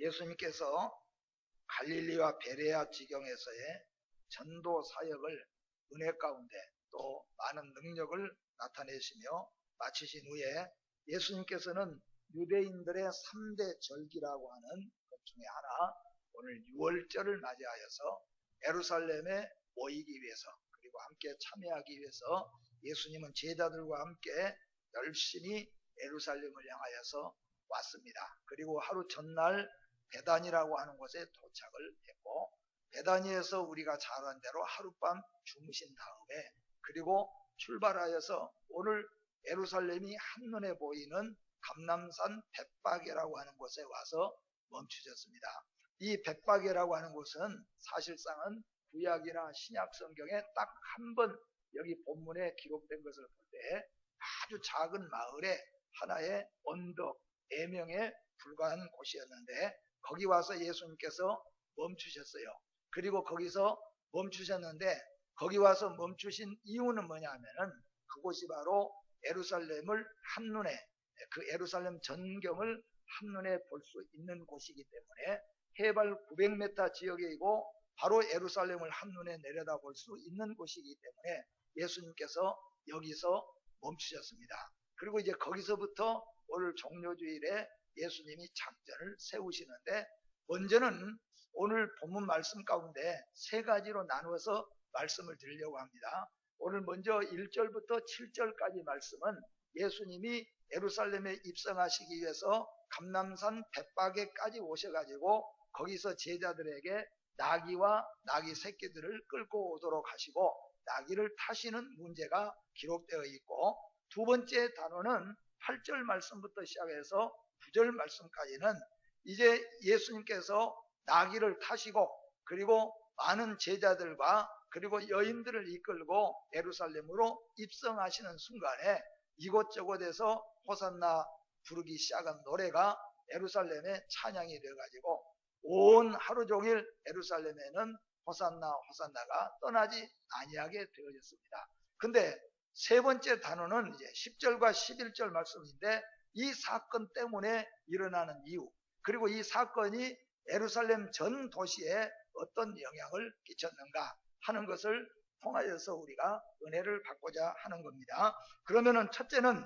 예수님께서 갈릴리와 베레아 지경에서의 전도 사역을 은혜 가운데 또 많은 능력을 나타내시며 마치신 후에 예수님께서는 유대인들의 3대 절기라고 하는 것 중에 하나, 오늘 6월절을 맞이하여서 예루살렘에 모이기 위해서 그리고 함께 참여하기 위해서 예수님은 제자들과 함께 열심히 예루살렘을 향하여서 왔습니다. 그리고 하루 전날 베다니라고 하는 곳에 도착을 했고, 베다니에서 우리가 잘 아는 대로 하룻밤 주무신 다음에 그리고 출발하여서 오늘 예루살렘이 한눈에 보이는 감람산 벳바게라고 하는 곳에 와서 멈추셨습니다. 이 벳바게라고 하는 곳은 사실상은 구약이나 신약 성경에 딱 한 번 여기 본문에 기록된 것을 볼 때 아주 작은 마을에 하나의 언덕 4명에 불과한 곳이었는데 거기 와서 예수님께서 멈추셨어요. 그리고 거기서 멈추셨는데 거기 와서 멈추신 이유는 뭐냐면은 그곳이 바로 예루살렘을 한눈에, 그 예루살렘 전경을 한눈에 볼 수 있는 곳이기 때문에 해발 900m 지역이고 바로 예루살렘을 한눈에 내려다볼 수 있는 곳이기 때문에 예수님께서 여기서 멈추셨습니다. 그리고 이제 거기서부터 오늘 종료주일에 예수님이 작전을 세우시는데, 먼저는 오늘 본문 말씀 가운데 3가지로 나누어서 말씀을 드리려고 합니다. 오늘 먼저 1절부터 7절까지 말씀은 예수님이 예루살렘에 입성하시기 위해서 감람산 벳바게까지 오셔가지고 거기서 제자들에게 나귀와 나귀 새끼들을 끌고 오도록 하시고 나귀를 타시는 문제가 기록되어 있고, 두 번째 단어는 8절 말씀부터 시작해서 9절 말씀까지는 이제 예수님께서 나귀를 타시고 그리고 많은 제자들과 그리고 여인들을 이끌고 예루살렘으로 입성하시는 순간에 이곳저곳에서 호산나 부르기 시작한 노래가 예루살렘의 찬양이 되어가지고 온 하루 종일 예루살렘에는 호산나 호산나가 떠나지 아니하게 되어졌습니다. 근데 세 번째 단어는 이제 10절과 11절 말씀인데 이 사건 때문에 일어나는 이유, 그리고 이 사건이 예루살렘 전 도시에 어떤 영향을 끼쳤는가 하는 것을 통하여서 우리가 은혜를 받고자 하는 겁니다. 그러면은 첫째는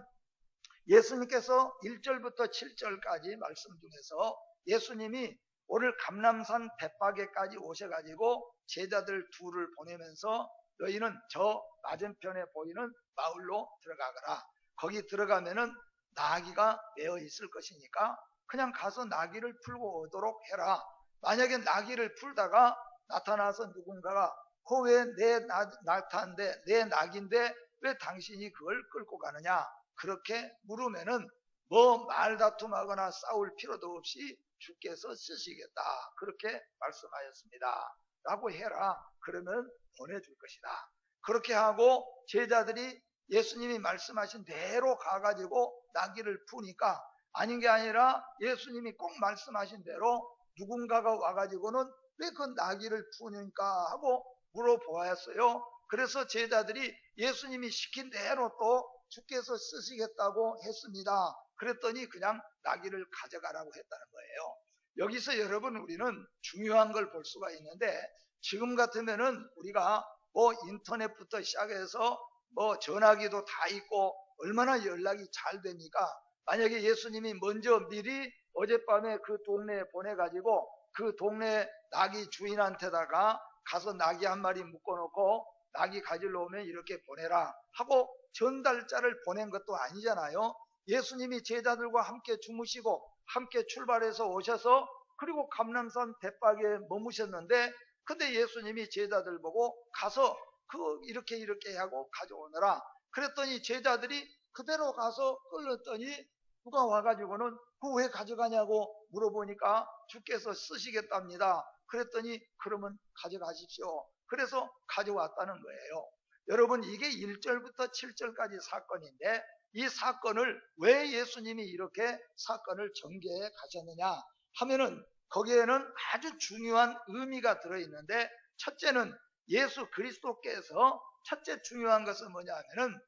예수님께서 1절부터 7절까지 말씀 중에서 예수님이 오늘 감람산 벳바게까지 오셔가지고 제자들 둘을 보내면서 너희는 저 맞은편에 보이는 마을로 들어가거라. 거기 들어가면은 나귀가 매어 있을 것이니까 그냥 가서 나귀를 풀고 오도록 해라. 만약에 나귀를 풀다가 나타나서 누군가가 그거 왜 내 나타인데 내 나귀인데 왜 당신이 그걸 끌고 가느냐, 그렇게 물으면은 뭐 말다툼하거나 싸울 필요도 없이 주께서 쓰시겠다 그렇게 말씀하셨습니다 라고 해라. 그러면 보내줄 것이다. 그렇게 하고 제자들이 예수님이 말씀하신 대로 가가지고 나귀를 푸니까 아닌 게 아니라 예수님이 꼭 말씀하신 대로 누군가가 와가지고는 왜 그 나귀를 푸니까 하고 물어보았어요. 그래서 제자들이 예수님이 시킨 대로 또 주께서 쓰시겠다고 했습니다. 그랬더니 그냥 나귀를 가져가라고 했다는 거예요. 여기서 여러분 우리는 중요한 걸 볼 수가 있는데, 지금 같으면은 우리가 뭐 인터넷부터 시작해서 뭐 전화기도 다 있고 얼마나 연락이 잘 됩니까? 만약에 예수님이 먼저 미리 어젯밤에 그 동네에 보내가지고 그 동네 나귀 주인한테다가 가서 나귀 한 마리 묶어놓고 나귀 가지러 오면 이렇게 보내라 하고 전달자를 보낸 것도 아니잖아요. 예수님이 제자들과 함께 주무시고 함께 출발해서 오셔서 그리고 감람산 벳바게에 머무셨는데, 근데 예수님이 제자들 보고 가서 그 이렇게 하고 가져오너라 그랬더니 제자들이 그대로 가서 끌었더니 누가 와가지고는 그 왜 가져가냐고 물어보니까 주께서 쓰시겠답니다. 그랬더니 그러면 가져가십시오. 그래서 가져왔다는 거예요. 여러분 이게 1절부터 7절까지 사건인데 이 사건을 왜 예수님이 이렇게 사건을 전개해 가셨느냐 하면은 거기에는 아주 중요한 의미가 들어있는데, 첫째는 예수 그리스도께서 첫째 중요한 것은 뭐냐 하면은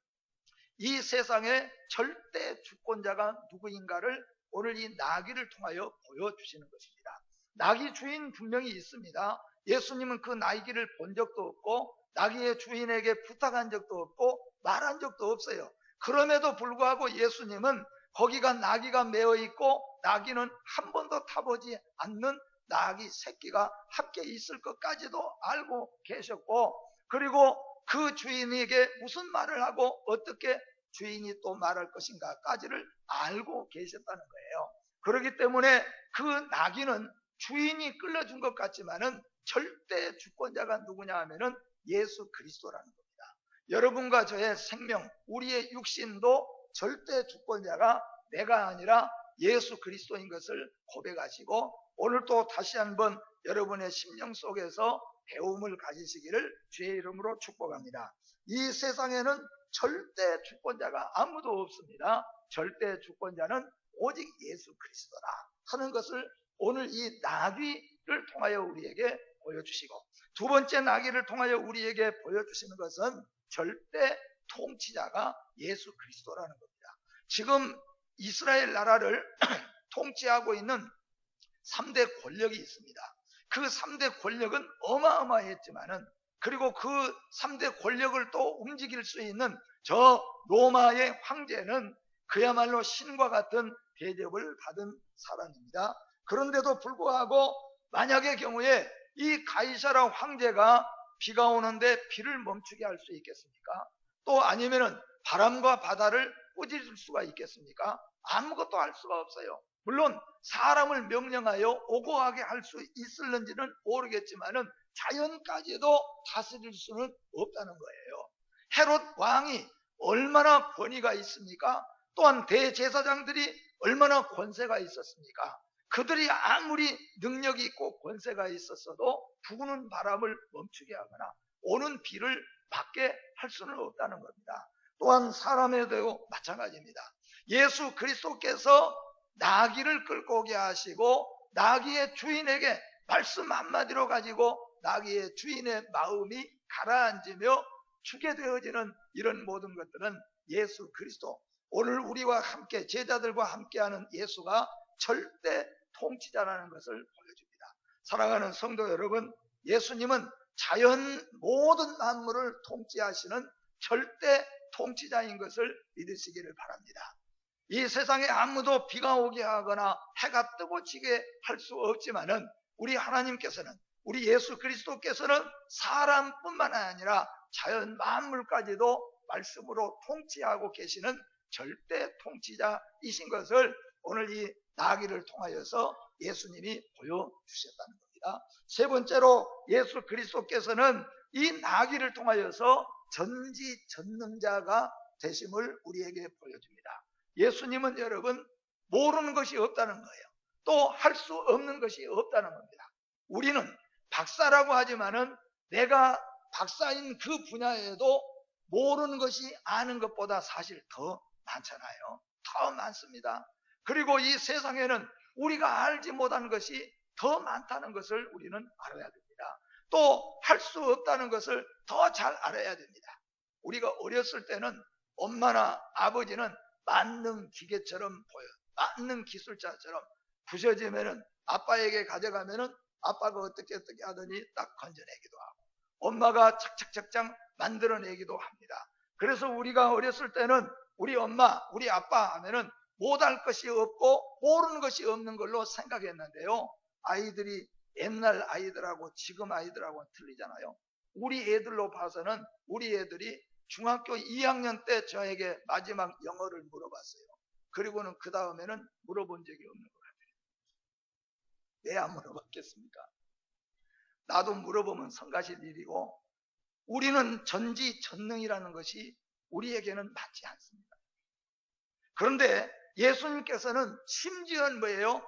이 세상에 절대 주권자가 누구인가를 오늘 이 나귀를 통하여 보여주시는 것입니다. 나귀 주인 분명히 있습니다. 예수님은 그 나귀를 본 적도 없고 나귀의 주인에게 부탁한 적도 없고 말한 적도 없어요. 그럼에도 불구하고 예수님은 거기가 나귀가 메어 있고 나귀는 한 번도 타보지 않는 나귀 새끼가 함께 있을 것까지도 알고 계셨고, 그리고 그 주인에게 무슨 말을 하고 어떻게 주인이 또 말할 것인가까지를 알고 계셨다는 거예요. 그렇기 때문에 그 나귀는 주인이 끌려준 것 같지만은 절대 주권자가 누구냐 하면은 예수 그리스도라는 겁니다. 여러분과 저의 생명, 우리의 육신도 절대 주권자가 내가 아니라 예수 그리스도인 것을 고백하시고, 오늘 또 다시 한번 여러분의 심령 속에서 배움을 가지시기를 주의 이름으로 축복합니다. 이 세상에는 절대 주권자가 아무도 없습니다. 절대 주권자는 오직 예수 그리스도라 하는 것을 오늘 이 나귀를 통하여 우리에게 보여주시고, 두 번째 나귀를 통하여 우리에게 보여주시는 것은 절대 통치자가 예수 그리스도라는 겁니다. 지금 이스라엘 나라를 통치하고 있는 3대 권력이 있습니다. 그 3대 권력은 어마어마했지만은, 그리고 그 3대 권력을 또 움직일 수 있는 저 로마의 황제는 그야말로 신과 같은 대접을 받은 사람입니다. 그런데도 불구하고 만약의 경우에 이 가이사라 황제가 비가 오는데 비를 멈추게 할 수 있겠습니까? 또 아니면은 바람과 바다를 꾸짖을 수가 있겠습니까? 아무것도 할 수가 없어요. 물론 사람을 명령하여 오고하게 할 수 있을는지는 모르겠지만은 자연까지도 다스릴 수는 없다는 거예요. 헤롯 왕이 얼마나 권위가 있습니까? 또한 대제사장들이 얼마나 권세가 있었습니까? 그들이 아무리 능력이 있고 권세가 있었어도 부는 바람을 멈추게 하거나 오는 비를 막게 할 수는 없다는 겁니다. 또한 사람에도 마찬가지입니다. 예수 그리스도께서 나귀를 끌고 오게 하시고 나귀의 주인에게 말씀 한마디로 가지고 나귀의 주인의 마음이 가라앉으며 주게 되어지는 이런 모든 것들은 예수 그리스도, 오늘 우리와 함께 제자들과 함께하는 예수가 절대 통치자라는 것을 보여줍니다. 사랑하는 성도 여러분, 예수님은 자연 모든 만물을 통치하시는 절대 통치자인 것을 믿으시기를 바랍니다. 이 세상에 아무도 비가 오게 하거나 해가 뜨고 지게 할 수 없지만은 우리 하나님께서는, 우리 예수 그리스도께서는 사람뿐만 아니라 자연 만물까지도 말씀으로 통치하고 계시는 절대 통치자이신 것을 오늘 이 나귀를 통하여서 예수님이 보여주셨다는 겁니다. 세 번째로 예수 그리스도께서는 이 나귀를 통하여서 전지전능자가 되심을 우리에게 보여줍니다. 예수님은 여러분 모르는 것이 없다는 거예요. 또 할 수 없는 것이 없다는 겁니다. 우리는 박사라고 하지만은 내가 박사인 그 분야에도 모르는 것이 아는 것보다 사실 더 많잖아요. 더 많습니다. 그리고 이 세상에는 우리가 알지 못한 것이 더 많다는 것을 우리는 알아야 됩니다. 또 할 수 없다는 것을 더 잘 알아야 됩니다. 우리가 어렸을 때는 엄마나 아버지는 만능 기계처럼 보여, 만능 기술자처럼 부셔지면은 아빠에게 가져가면은 아빠가 어떻게 하더니 딱 건져내기도 하고 엄마가 착착착착 만들어내기도 합니다. 그래서 우리가 어렸을 때는 우리 엄마, 우리 아빠 하면은 못할 것이 없고 모르는 것이 없는 걸로 생각했는데요. 아이들이 옛날 아이들하고 지금 아이들하고는 틀리잖아요. 우리 애들로 봐서는 우리 애들이 중학교 2학년 때 저에게 마지막 영어를 물어봤어요. 그리고는 그 다음에는 물어본 적이 없는 것 같아요. 왜 안 물어봤겠습니까? 나도 물어보면 성가실 일이고 우리는 전지전능이라는 것이 우리에게는 맞지 않습니다. 그런데 예수님께서는 심지어 뭐예요?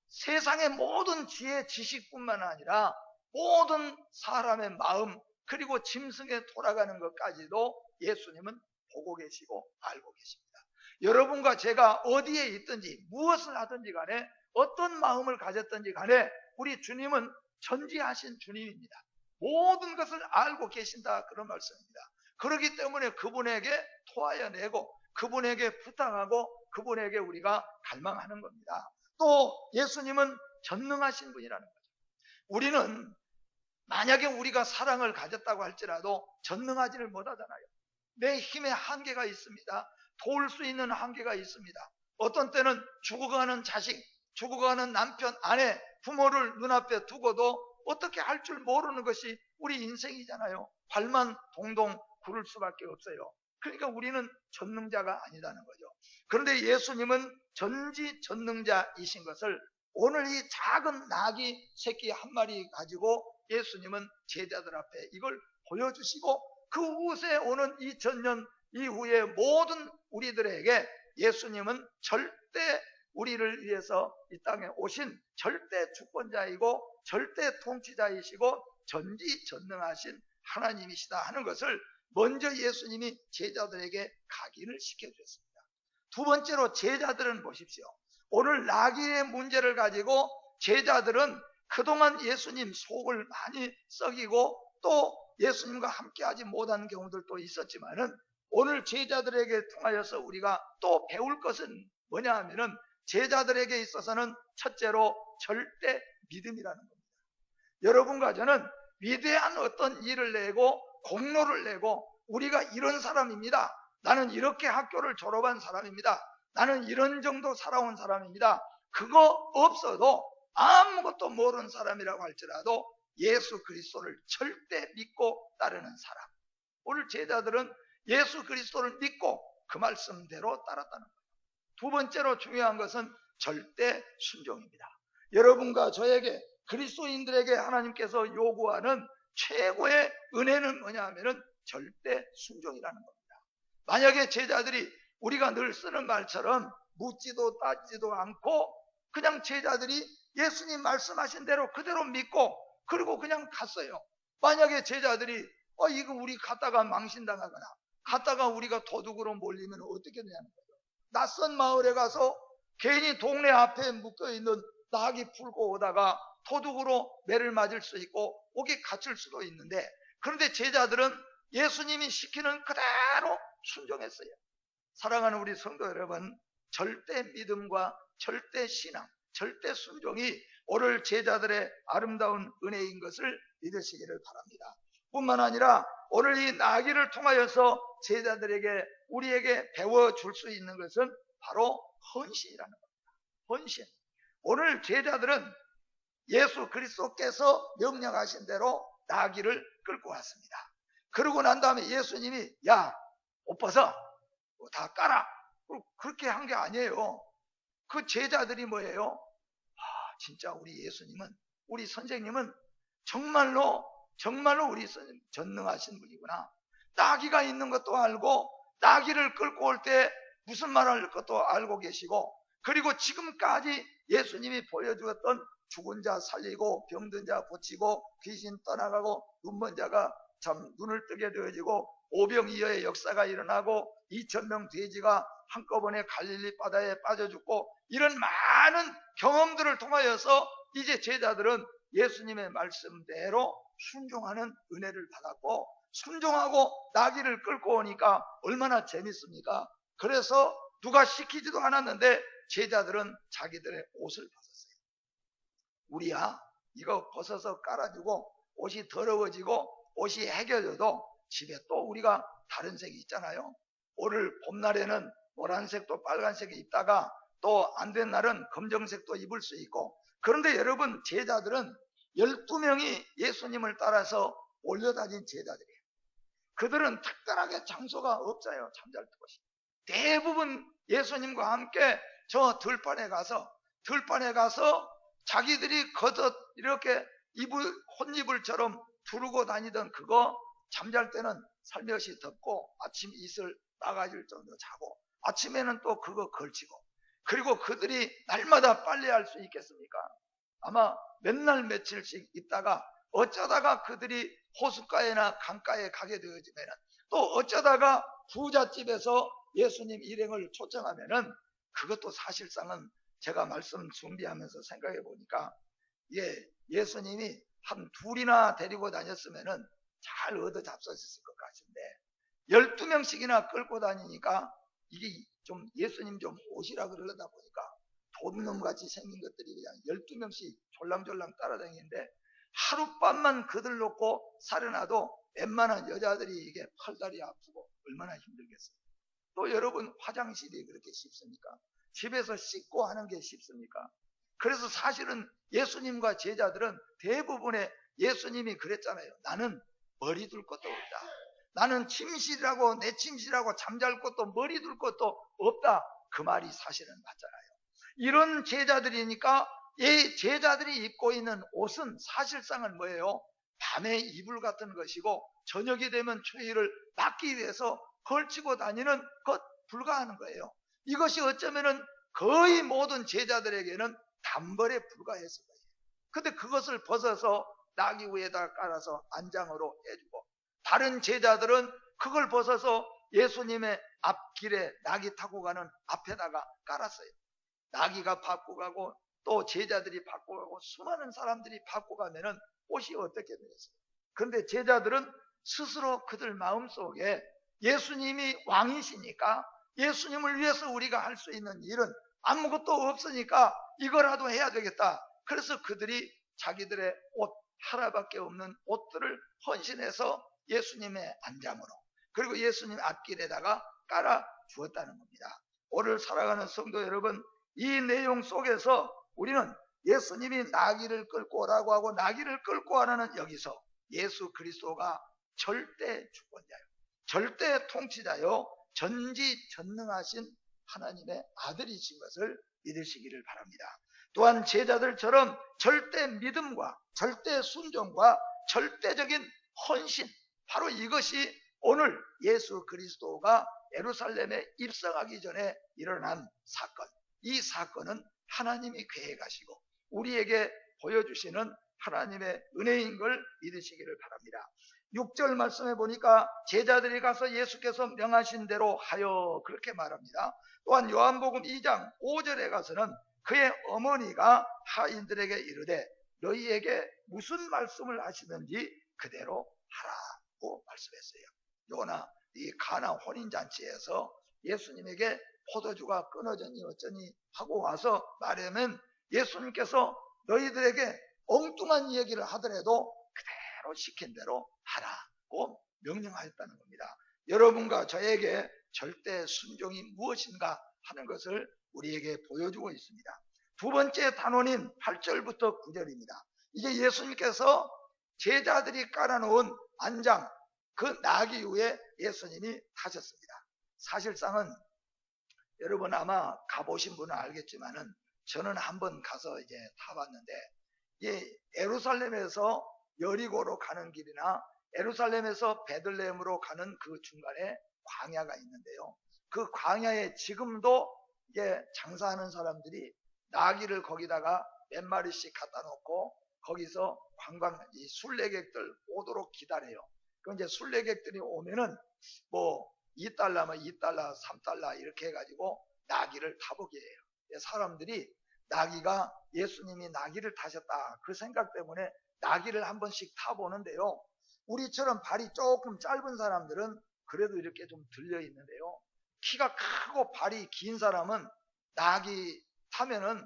세상의 모든 지혜, 지식뿐만 아니라 모든 사람의 마음 그리고 짐승에 돌아가는 것까지도 예수님은 보고 계시고 알고 계십니다. 여러분과 제가 어디에 있든지 무엇을 하든지 간에 어떤 마음을 가졌든지 간에 우리 주님은 전지하신 주님입니다. 모든 것을 알고 계신다 그런 말씀입니다. 그렇기 때문에 그분에게 토하여 내고 그분에게 부탁하고 그분에게 우리가 갈망하는 겁니다. 또 예수님은 전능하신 분이라는 거죠. 우리는 만약에 우리가 사랑을 가졌다고 할지라도 전능하지를 못하잖아요. 내 힘의 한계가 있습니다. 도울 수 있는 한계가 있습니다. 어떤 때는 죽어가는 자식, 죽어가는 남편, 아내, 부모를 눈앞에 두고도 어떻게 할 줄 모르는 것이 우리 인생이잖아요. 발만 동동 구를 수밖에 없어요. 그러니까 우리는 전능자가 아니라는 거죠. 그런데 예수님은 전지전능자이신 것을 오늘 이 작은 나귀 새끼 한 마리 가지고 예수님은 제자들 앞에 이걸 보여주시고 그 후세 오는 2000년 이후에 모든 우리들에게 예수님은 절대 우리를 위해서 이 땅에 오신 절대 주권자이고 절대 통치자이시고 전지전능하신 하나님이시다 하는 것을 먼저 예수님이 제자들에게 각인을 시켜주셨습니다. 두 번째로 제자들은 보십시오. 오늘 나귀의 문제를 가지고 제자들은 그동안 예수님 속을 많이 썩이고 또 예수님과 함께하지 못한 경우들도 있었지만은 오늘 제자들에게 통하여서 우리가 또 배울 것은 뭐냐 하면은 제자들에게 있어서는 첫째로 절대 믿음이라는 겁니다. 여러분과 저는 위대한 어떤 일을 내고 공로를 내고 우리가 이런 사람입니다. 나는 이렇게 학교를 졸업한 사람입니다. 나는 이런 정도 살아온 사람입니다. 그거 없어도 아무것도 모르는 사람이라고 할지라도 예수 그리스도를 절대 믿고 따르는 사람. 오늘 제자들은 예수 그리스도를 믿고 그 말씀대로 따랐다는 거예요. 두 번째로 중요한 것은 절대 순종입니다. 여러분과 저에게 그리스도인들에게 하나님께서 요구하는 최고의 은혜는 뭐냐 하면은 절대 순종이라는 겁니다. 만약에 제자들이 우리가 늘 쓰는 말처럼 묻지도 따지지도 않고 그냥 제자들이 예수님 말씀하신 대로 그대로 믿고 그리고 그냥 갔어요. 만약에 제자들이 이거 우리 갔다가 망신당하거나 갔다가 우리가 도둑으로 몰리면 어떻게 되냐는 거예요. 낯선 마을에 가서 괜히 동네 앞에 묶여있는 나귀 풀고 오다가 도둑으로 매를 맞을 수 있고 옥에 갇힐 수도 있는데 그런데 제자들은 예수님이 시키는 그대로 순종했어요. 사랑하는 우리 성도 여러분, 절대 믿음과 절대 신앙, 절대 순종이 오늘 제자들의 아름다운 은혜인 것을 믿으시기를 바랍니다. 뿐만 아니라 오늘 이 나귀를 통하여서 제자들에게 우리에게 배워줄 수 있는 것은 바로 헌신이라는 겁니다. 헌신. 오늘 제자들은 예수 그리스도께서 명령하신 대로 나귀를 끌고 왔습니다. 그러고 난 다음에 예수님이 옷 벗어 다 깔아 그렇게 한 게 아니에요. 그 제자들이 뭐예요? 진짜 우리 예수님은 우리 선생님은 정말로 우리 선생님 전능하신 분이구나. 나귀가 있는 것도 알고 나귀를 끌고 올 때 무슨 말할 것도 알고 계시고 그리고 지금까지 예수님이 보여주었던 죽은 자 살리고 병든 자 고치고 귀신 떠나가고 눈먼 자가 참 눈을 뜨게 되어지고 오병이어의 역사가 일어나고 2000명 돼지가 한꺼번에 갈릴리 바다에 빠져 죽고 이런 많은 경험들을 통하여서 이제 제자들은 예수님의 말씀대로 순종하는 은혜를 받았고 순종하고 나귀를 끌고 오니까 얼마나 재밌습니까? 그래서 누가 시키지도 않았는데 제자들은 자기들의 옷을 벗었어요. 우리야 이거 벗어서 깔아주고 옷이 더러워지고 옷이 해겨져도 집에 또 우리가 다른 색이 있잖아요. 오늘 봄날에는 노란색도 빨간색이 있다가 또 안 된 날은 검정색도 입을 수 있고 그런데 여러분 제자들은 12명이 예수님을 따라서 올려다닌 제자들이에요. 그들은 특별하게 장소가 없어요. 잠잘 곳이. 대부분 예수님과 함께 저 들판에 가서 자기들이 겉옷 이렇게 혼이불처럼 두르고 다니던 그거 잠잘 때는 살며시 덮고 아침 이슬 나가질 정도 자고 아침에는 또 그거 걸치고 그리고 그들이 날마다 빨래할 수 있겠습니까? 아마 몇 날 며칠씩 있다가 어쩌다가 그들이 호숫가에나 강가에 가게 되어지면 또 어쩌다가 부잣집에서 예수님 일행을 초청하면은 그것도 사실상은 제가 말씀 준비하면서 생각해 보니까 예수님이 한 둘이나 데리고 다녔으면은 잘 얻어 잡섰을 것 같은데 12명씩이나 끌고 다니니까 이게 좀 예수님 좀 오시라 그러려다 보니까 도둑놈같이 생긴 것들이 그냥 12명씩 졸랑졸랑 따라다니는데 하룻밤만 그들 놓고 살아나도 웬만한 여자들이 이게 팔다리 아프고 얼마나 힘들겠어요. 또 여러분 화장실이 그렇게 쉽습니까? 집에서 씻고 하는 게 쉽습니까? 그래서 사실은 예수님과 제자들은 대부분의 예수님이 그랬잖아요. 나는 머리 둘 것도 없다. 나는 침실이라고 내 침실이라고 잠잘 것도 머리 둘 것도 없다. 그 말이 사실은 맞잖아요. 이런 제자들이니까 이 제자들이 입고 있는 옷은 사실상은 뭐예요? 밤에 이불 같은 것이고 저녁이 되면 추위를 막기 위해서 걸치고 다니는 것 불과하는 거예요. 이것이 어쩌면은 거의 모든 제자들에게는 단벌에 불과했을 거예요. 근데 그것을 벗어서 나귀 위에다 깔아서 안장으로 해주고 다른 제자들은 그걸 벗어서 예수님의 앞길에 나귀 타고 가는 앞에다가 깔았어요. 나귀가 받고 가고 또 제자들이 받고 가고 수많은 사람들이 받고 가면은 옷이 어떻게 되겠어요? 그런데 제자들은 스스로 그들 마음속에 예수님이 왕이시니까 예수님을 위해서 우리가 할 수 있는 일은 아무것도 없으니까 이거라도 해야 되겠다. 그래서 그들이 자기들의 옷 하나밖에 없는 옷들을 헌신해서 예수님의 안장으로 그리고 예수님 앞길에다가 깔아 주었다는 겁니다. 오늘 살아가는 성도 여러분, 이 내용 속에서 우리는 예수님이 나귀를 끌고 오라고 하고 나귀를 끌고 하라는 여기서 예수 그리스도가 절대 주권자요, 절대 통치자요, 전지전능하신 하나님의 아들이신 것을 믿으시기를 바랍니다. 또한 제자들처럼 절대 믿음과 절대 순종과 절대적인 헌신, 바로 이것이 오늘 예수 그리스도가 예루살렘에 입성하기 전에 일어난 사건, 이 사건은 하나님이 계획하시고 우리에게 보여주시는 하나님의 은혜인 걸 믿으시기를 바랍니다. 6절 말씀해 보니까 제자들이 가서 예수께서 명하신 대로 하여 그렇게 말합니다. 또한 요한복음 2장 5절에 가서는 그의 어머니가 하인들에게 이르되 너희에게 무슨 말씀을 하시는지 그대로 하라고 말씀했어요. 요나 이 가나 혼인잔치에서 예수님에게 포도주가 끊어졌니 어쩌니 하고 와서 말하면 예수님께서 너희들에게 엉뚱한 얘기를 하더라도 그대로 시킨 대로 하라고 명령하였다는 겁니다. 여러분과 저에게 절대 순종이 무엇인가 하는 것을 우리에게 보여주고 있습니다. 두 번째 단원인 8절부터 9절입니다. 이게 예수님께서 제자들이 깔아놓은 안장, 그 나귀 위에 예수님이 타셨습니다. 사실상은 여러분 아마 가보신 분은 알겠지만은 저는 한번 가서 이제 타봤는데 이 예루살렘에서 여리고로 가는 길이나 예루살렘에서 베들레헴으로 가는 그 중간에 광야가 있는데요. 그 광야에 지금도 이게 장사하는 사람들이 나귀를 거기다가 몇 마리씩 갖다 놓고 거기서 이 순례객들 오도록 기다려요. 그럼 이제 순례객들이 오면은 뭐 2달러면 2달러, 3달러 이렇게 해가지고 나귀를 타보게 해요. 사람들이 나귀가 예수님이 나귀를 타셨다 그 생각 때문에 나귀를 한 번씩 타보는데요. 우리처럼 발이 조금 짧은 사람들은 그래도 이렇게 좀 들려 있는데요. 키가 크고 발이 긴 사람은 나귀 타면은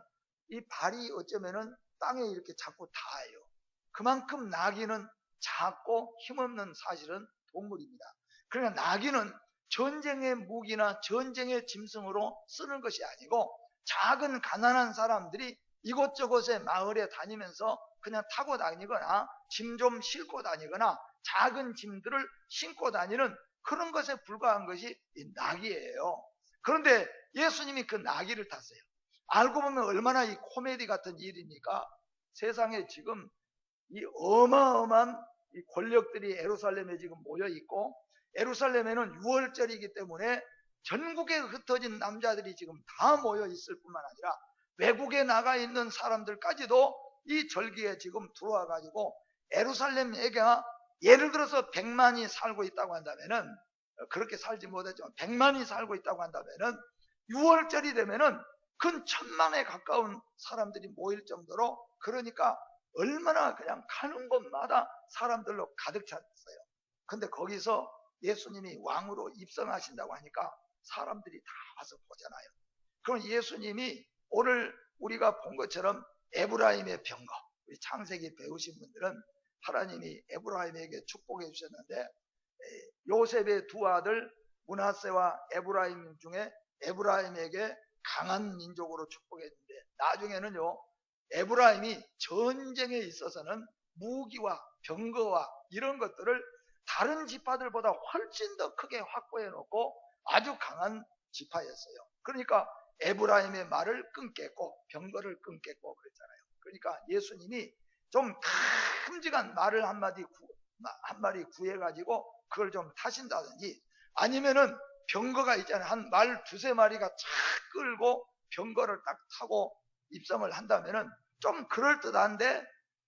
이 발이 어쩌면은 땅에 이렇게 자꾸 닿아요. 그만큼 나귀는 작고 힘없는 사실은 동물입니다. 그러니까 나귀는 전쟁의 무기나 전쟁의 짐승으로 쓰는 것이 아니고 작은 가난한 사람들이 이곳저곳에 마을에 다니면서 그냥 타고 다니거나 짐 좀 싣고 다니거나 작은 짐들을 신고 다니는 그런 것에 불과한 것이 이 나귀예요. 그런데 예수님이 그 나귀를 탔어요. 알고 보면 얼마나 이 코미디 같은 일입니까? 세상에 지금 이 어마어마한 이 권력들이 예루살렘에 지금 모여 있고 예루살렘에는 6월절이기 때문에 전국에 흩어진 남자들이 지금 다 모여 있을 뿐만 아니라 외국에 나가 있는 사람들까지도 이 절기에 지금 들어와 가지고 예루살렘에가 예를 들어서 100만이 살고 있다고 한다면은 그렇게 살지 못했지만 100만이 살고 있다고 한다면은 6월절이 되면은 근 1000만에 가까운 사람들이 모일 정도로 그러니까 얼마나 그냥 가는 곳마다 사람들로 가득 찼어요. 근데 거기서 예수님이 왕으로 입성하신다고 하니까 사람들이 다 와서 보잖아요. 그럼 예수님이 오늘 우리가 본 것처럼 에브라임의 병거, 우리 창세기 배우신 분들은 하나님이 에브라임에게 축복해 주셨는데 요셉의 두 아들 므낫세와 에브라임 중에 에브라임에게 강한 민족으로 축복했는데 나중에는요 에브라임이 전쟁에 있어서는 무기와 병거와 이런 것들을 다른 지파들보다 훨씬 더 크게 확보해 놓고 아주 강한 지파였어요. 그러니까 에브라임의 말을 끊겠고 병거를 끊겠고 그랬잖아요. 그러니까 예수님이 좀 큼직한 말을 한 마리 구해가지고 그걸 좀 타신다든지 아니면은 병거가 있잖아요. 한 말 두세 마리가 착 끌고 병거를 딱 타고 입성을 한다면은 좀 그럴듯한데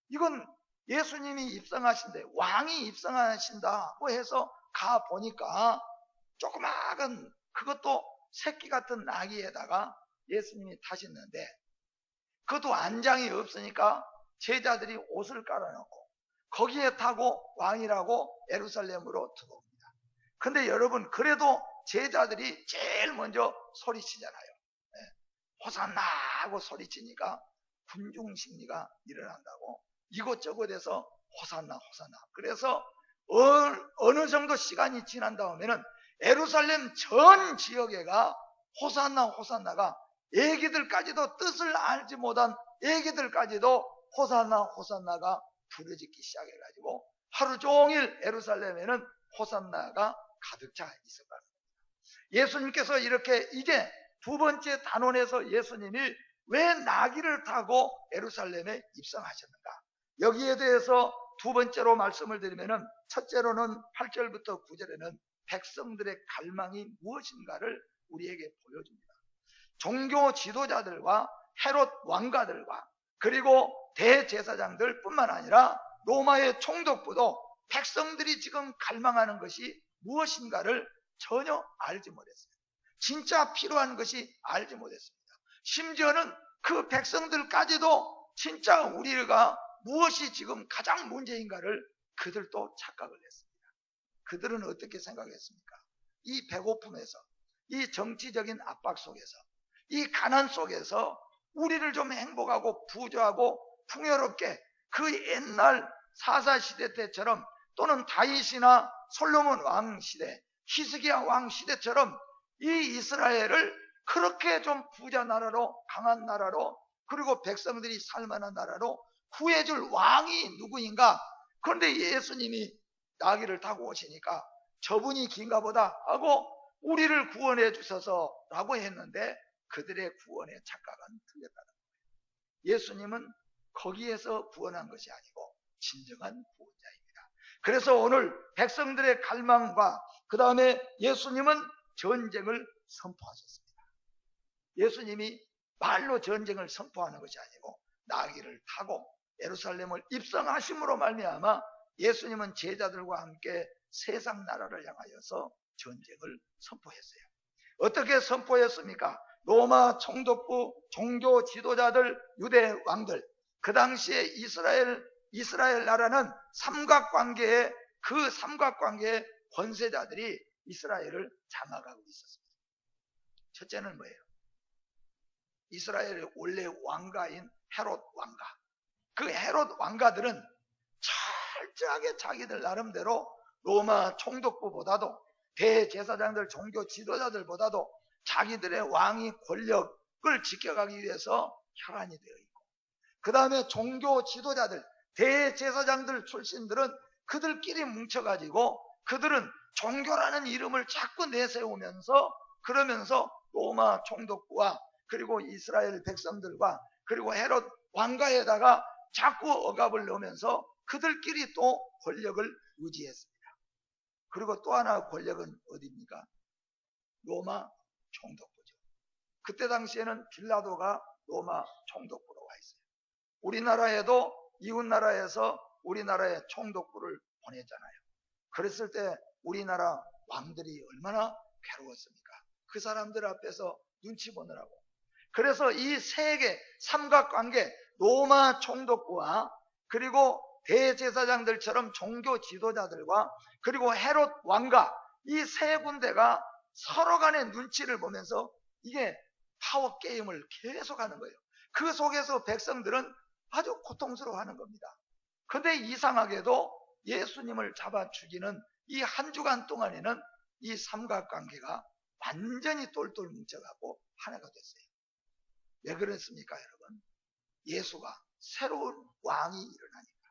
이건 예수님이 입성하신대 왕이 입성하신다고 해서 가 보니까 조그마한 그것도 새끼 같은 나귀에다가 예수님이 타셨는데 그것도 안장이 없으니까 제자들이 옷을 깔아놓고 거기에 타고 왕이라고 예루살렘으로 들어옵니다. 근데 여러분 그래도 제자들이 제일 먼저 소리치잖아요. 호산나 하고 소리치니까 군중심리가 일어난다고 이곳저곳에서 호산나 호산나. 그래서 어느 정도 시간이 지난 다음에는 예루살렘 전 지역에가 호산나 호산나가 애기들까지도 뜻을 알지 못한 애기들까지도 호산나 호산나가 부르짖기 시작해가지고 하루 종일 예루살렘에는 호산나가 가득 차 있었다. 예수님께서 이렇게 이제 두 번째 단원에서 예수님이 왜 나귀를 타고 예루살렘에 입성하셨는가? 여기에 대해서 두 번째로 말씀을 드리면은 첫째로는 8절부터 9절에는 백성들의 갈망이 무엇인가를 우리에게 보여줍니다. 종교 지도자들과 헤롯 왕가들과 그리고 대제사장들 뿐만 아니라 로마의 총독부도 백성들이 지금 갈망하는 것이 무엇인가를 전혀 알지 못했어요. 진짜 필요한 것이 알지 못했습니다. 심지어는 그 백성들까지도 진짜 우리가 무엇이 지금 가장 문제인가를 그들도 착각을 했습니다. 그들은 어떻게 생각했습니까? 이 배고픔에서, 이 정치적인 압박 속에서, 이 가난 속에서 우리를 좀 행복하고 부조하고 풍요롭게 그 옛날 사사시대 때처럼 또는 다윗이나 솔로몬 왕 시대, 히스기야 왕 시대처럼 이 이스라엘을 그렇게 좀 부자 나라로 강한 나라로 그리고 백성들이 살만한 나라로 구해줄 왕이 누구인가? 그런데 예수님이 나귀를 타고 오시니까 저분이 긴가 보다 하고 우리를 구원해 주셔서 라고 했는데 그들의 구원의 착각은 틀렸다는 거예요. 예수님은 거기에서 구원한 것이 아니고 진정한 구원자입니다. 그래서 오늘 백성들의 갈망과 그 다음에 예수님은 전쟁을 선포하셨습니다. 예수님이 말로 전쟁을 선포하는 것이 아니고 나귀를 타고 예루살렘을 입성하심으로 말미암아 예수님은 제자들과 함께 세상 나라를 향하여서 전쟁을 선포했어요. 어떻게 선포했습니까? 로마 총독부, 종교 지도자들, 유대 왕들, 그 당시에 이스라엘 나라는 삼각관계의 그 삼각관계의 권세자들이 이스라엘을 장악하고 있었습니다. 첫째는 뭐예요? 이스라엘의 원래 왕가인 헤롯 왕가. 그 헤롯 왕가들은 철저하게 자기들 나름대로 로마 총독부보다도 대제사장들, 종교 지도자들보다도 자기들의 왕위 권력을 지켜가기 위해서 혈안이 되어 있고 그 다음에 종교 지도자들, 대제사장들 출신들은 그들끼리 뭉쳐가지고 그들은 종교라는 이름을 자꾸 내세우면서 그러면서 로마 총독부와 그리고 이스라엘 백성들과 그리고 헤롯 왕가에다가 자꾸 억압을 넣으면서 그들끼리 또 권력을 유지했습니다. 그리고 또 하나 권력은 어디입니까? 로마 총독부죠. 그때 당시에는 빌라도가 로마 총독부로 와 있어요. 우리나라에도 이웃나라에서 우리나라에 총독부를 보냈잖아요. 그랬을 때 우리나라 왕들이 얼마나 괴로웠습니까? 그 사람들 앞에서 눈치 보느라고. 그래서 이 세계 삼각관계 로마 총독부와 그리고 대제사장들처럼 종교 지도자들과 그리고 헤롯 왕가 이 세 군데가 서로 간의 눈치를 보면서 이게 파워 게임을 계속하는 거예요. 그 속에서 백성들은 아주 고통스러워하는 겁니다. 그런데 이상하게도 예수님을 잡아 죽이는 이 한 주간 동안에는 이 삼각관계가 완전히 똘똘 뭉쳐가고 하나가 됐어요. 왜 그랬습니까, 여러분? 예수가 새로운 왕이 일어나니까.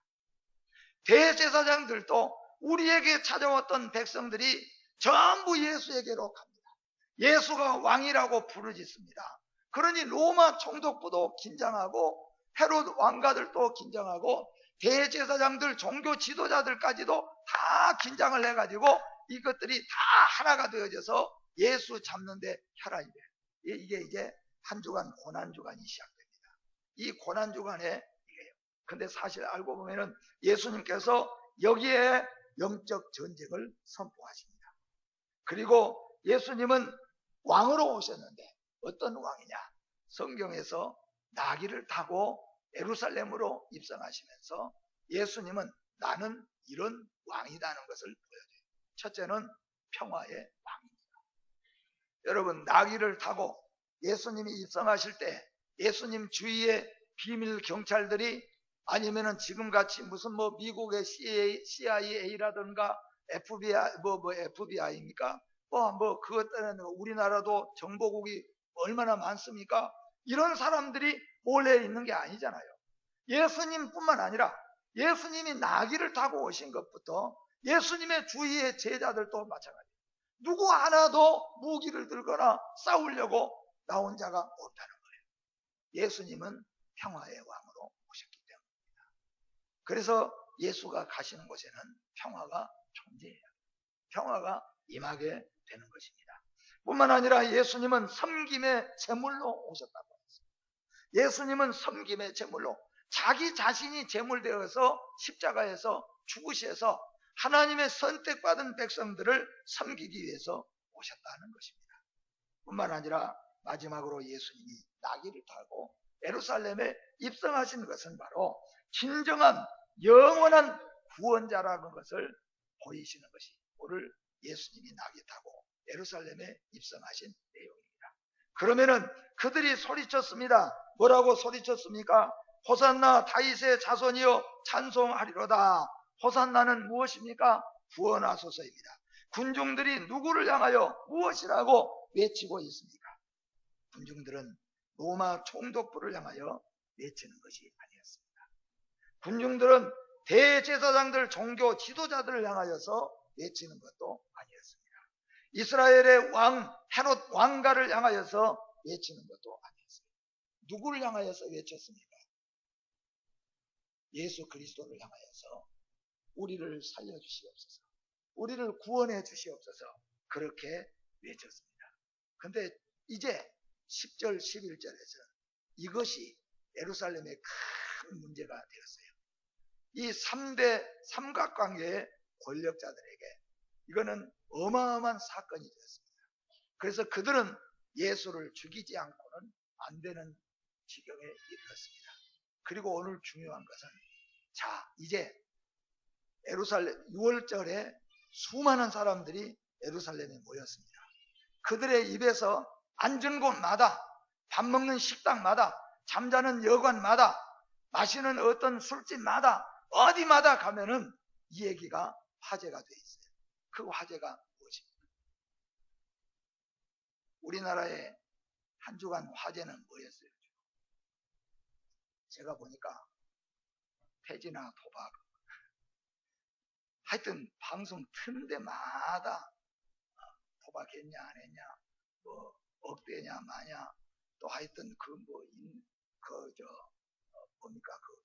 대제사장들도 우리에게 찾아왔던 백성들이 전부 예수에게로 갑니다. 예수가 왕이라고 부르짖습니다. 그러니 로마 총독부도 긴장하고 헤롯 왕가들도 긴장하고 대제사장들, 종교 지도자들까지도 다 긴장을 해가지고 이것들이 다 하나가 되어져서 예수 잡는데 혈안이 돼요. 이게 이제 한 주간 고난주간이 시작됩니다. 이 고난주간에 이게요. 근데 사실 알고 보면은 예수님께서 여기에 영적 전쟁을 선포하십니다. 그리고 예수님은 왕으로 오셨는데 어떤 왕이냐? 성경에서 나귀를 타고 예루살렘으로 입성하시면서 예수님은 나는 이런 왕이라는 것을 보여줘요. 첫째는 평화의 왕입니다. 여러분, 나귀를 타고 예수님이 입성하실 때 예수님 주위에 비밀 경찰들이 아니면은 지금같이 무슨 미국의 CIA라든가 FBI, FBI입니까? 그것 때문에 우리나라도 정보국이 얼마나 많습니까? 이런 사람들이 몰래 있는 게 아니잖아요. 예수님뿐만 아니라 예수님이 나귀를 타고 오신 것부터 예수님의 주위의 제자들도 마찬가지예요. 누구 하나도 무기를 들거나 싸우려고 나온 자가 없다는 거예요. 예수님은 평화의 왕으로 오셨기 때문입니다. 그래서 예수가 가시는 곳에는 평화가 존재해요. 평화가 임하게 되는 것입니다. 뿐만 아니라 예수님은 섬김의 제물로 오셨다고 했습니다. 예수님은 섬김의 제물로 자기 자신이 제물되어서 십자가에서 죽으셔서 하나님의 선택받은 백성들을 섬기기 위해서 오셨다는 것입니다. 뿐만 아니라 마지막으로 예수님이 나귀를 타고 예루살렘에 입성하신 것은 바로 진정한 영원한 구원자라는 것을 보이시는 것이 오늘 예수님이 나귀 타고 예루살렘에 입성하신 내용입니다. 그러면은 그들이 소리쳤습니다. 뭐라고 소리쳤습니까? 호산나 다윗의 자손이여 찬송하리로다. 호산나는 무엇입니까? 구원하소서입니다. 군중들이 누구를 향하여 무엇이라고 외치고 있습니까? 군중들은 로마 총독부를 향하여 외치는 것이 아니었습니다. 군중들은 대제사장들, 종교 지도자들을 향하여서 외치는 것도 아니었습니다. 이스라엘의 왕 헤롯 왕가를 향하여서 외치는 것도 아니었습니다. 누구를 향하여서 외쳤습니까? 예수 그리스도를 향하여서 우리를 살려주시옵소서, 우리를 구원해 주시옵소서, 그렇게 외쳤습니다. 근데 이제 10절 11절에서 이것이 예루살렘의 큰 문제가 되었어요. 이 3대 삼각관계의 권력자들에게 이거는 어마어마한 사건이 되었습니다. 그래서 그들은 예수를 죽이지 않고는 안 되는 지경에 이르렀습니다. 그리고 오늘 중요한 것은 이제 예루살렘 6월절에 수많은 사람들이 예루살렘에 모였습니다. 그들의 입에서 앉은 곳마다, 밥 먹는 식당마다, 잠자는 여관마다, 마시는 어떤 술집마다, 어디마다 가면은 이 얘기가 화제가 돼 있어요. 그 화제가 무엇입니까? 우리나라의 한 주간 화제는 뭐였어요? 제가 보니까 태지나 도박, 하여튼 방송 트는 데마다 도박했냐 안 했냐, 억대냐 마냐, 또 하여튼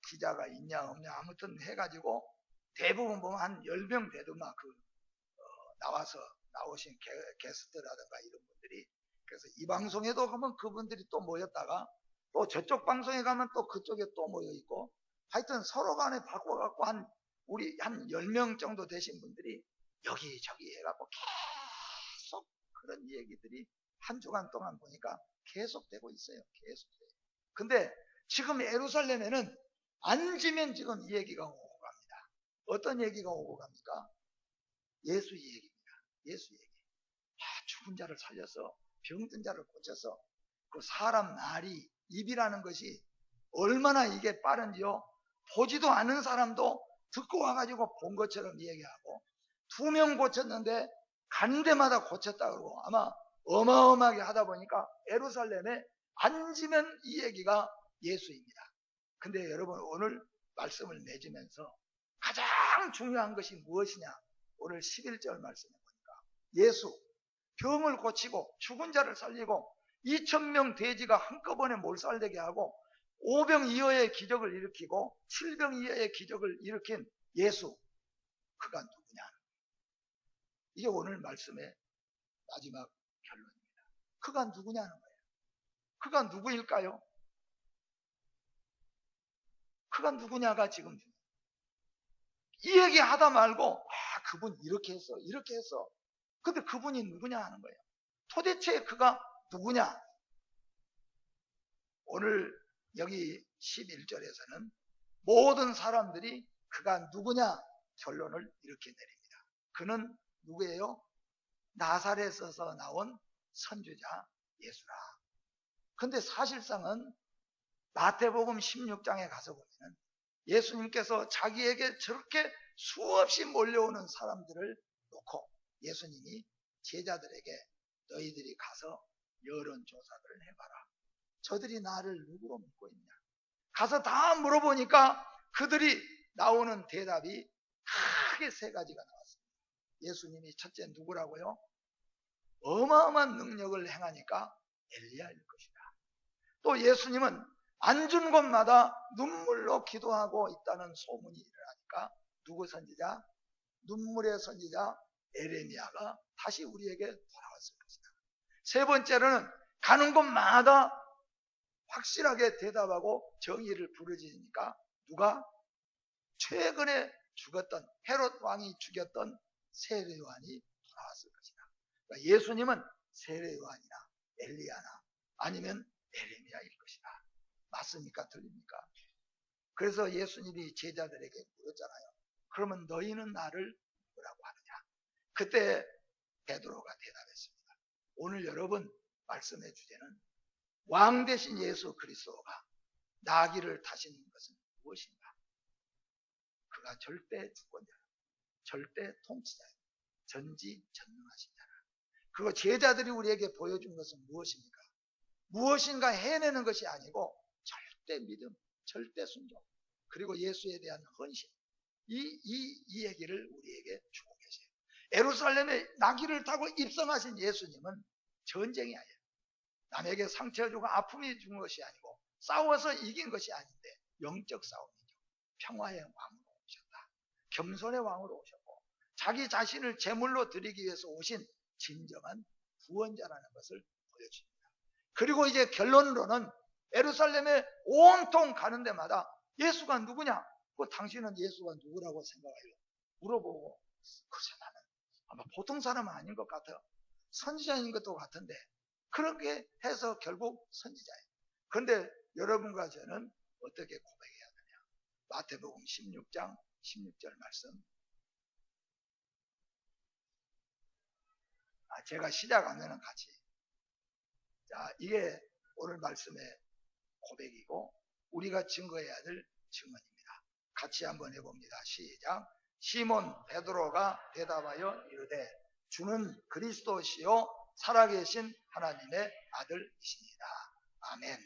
기자가 있냐 없냐, 아무튼 해가지고 대부분 보면 한 10명 되더만 나오신 게스트라든가 이런 분들이. 그래서 이 방송에도 가면 그분들이 또 모였다가 또 저쪽 방송에 가면 또 그쪽에 또 모여 있고, 하여튼 서로 간에 바꿔갖고 우리 한 10명 정도 되신 분들이 여기저기 해갖고 계속 그런 얘기들이 한 주간 동안 보니까 계속되고 있어요. 계속돼요. 근데 지금 예루살렘에는 앉으면 지금 이 얘기가 오고 갑니다. 어떤 얘기가 오고 갑니까? 예수 얘기입니다. 예수 얘기. 죽은 자를 살려서 병든 자를 고쳐서 그 사람 말이 입이라는 것이 얼마나 이게 빠른지요. 보지도 않은 사람도 듣고 와가지고 본 것처럼 얘기하고 2명 고쳤는데 가는 데마다 고쳤다 그러고 아마 어마어마하게 하다 보니까 예루살렘에 앉으면 이 얘기가 예수입니다. 근데 여러분 오늘 말씀을 맺으면서 가장 중요한 것이 무엇이냐? 오늘 11절 말씀에 보니까 예수 병을 고치고 죽은 자를 살리고 2,000명 돼지가 한꺼번에 몰살되게 하고 5병이어의 기적을 일으키고 7병이어의 기적을 일으킨 예수, 그가 누구냐? 이게 오늘 말씀의 마지막 결론입니다. 그가 누구냐는 거예요. 그가 누구일까요? 그가 누구냐가 지금 이 얘기 하다 말고 그분 이렇게 했어 이렇게 했어. 근데 그분이 누구냐 하는 거예요. 도대체 그가 누구냐? 오늘 여기 11절에서는 모든 사람들이 그가 누구냐 결론을 이렇게 내립니다. 그는 누구예요? 나사렛에서 나온 선지자 예수라. 근데 사실상은 마태복음 16장에 가서 보면 예수님께서 자기에게 저렇게 수없이 몰려오는 사람들을 놓고 예수님이 제자들에게 너희들이 가서 여론조사를 해봐라. 저들이 나를 누구로 믿고 있냐? 가서 다 물어보니까 그들이 나오는 대답이 크게 3가지가 나왔습니다. 예수님이 첫째 누구라고요? 어마어마한 능력을 행하니까 엘리야일 것이다. 또 예수님은 앉은 곳마다 눈물로 기도하고 있다는 소문이 일어나니까 누구 선지자? 눈물의 선지자 에레미야가 다시 우리에게 돌아왔을 것이다. 3번째로는 가는 곳마다 확실하게 대답하고 정의를 부르짖으니까 누가? 최근에 죽었던 헤롯 왕이 죽였던 세례 요한이 돌아왔을 것이다. 그러니까 예수님은 세례 요한이나 엘리야나 아니면 에레미야일 것이다. 맞습니까? 틀립니까? 그래서 예수님이 제자들에게 물었잖아요. 그러면 너희는 나를 뭐라고 하느냐? 그때 베드로가 대답했습니다. 오늘 여러분 말씀의 주제는 왕 대신 예수 그리스도가 나귀를 타시는 것은 무엇인가? 그가 절대 주권자, 절대 통치자, 전지전능하신 자라. 그리고 제자들이 우리에게 보여준 것은 무엇입니까? 무엇인가 해내는 것이 아니고 절대 믿음, 절대 순종, 그리고 예수에 대한 헌신. 이 얘기를 우리에게 주고 계세요. 예루살렘에 나귀를 타고 입성하신 예수님은 전쟁이 아니에요. 남에게 상처 주고 아픔이 준 것이 아니고 싸워서 이긴 것이 아닌데 영적 싸움이죠. 평화의 왕으로 오셨다. 겸손의 왕으로 오셨고 자기 자신을 제물로 드리기 위해서 오신 진정한 구원자라는 것을 보여줍니다. 그리고 이제 결론으로는 예루살렘에 온통 가는 데마다 예수가 누구냐? 당신은 예수가 누구라고 생각해요? 물어보고 글쎄 나는 아마 보통 사람은 아닌 것 같아요. 선지자인 것도 같은데 그렇게 해서 결국 선지자예요. 그런데 여러분과 저는 어떻게 고백해야 되냐? 마태복음 16장 16절 말씀. 제가 시작하면 같이. 자, 이게 오늘 말씀의 고백이고 우리가 증거해야 될 증언입니다. 같이 한번 해봅니다. 시작. 시몬 베드로가 대답하여 이르되 주는 그리스도시요 살아계신 하나님의 아들이십니다. 아멘.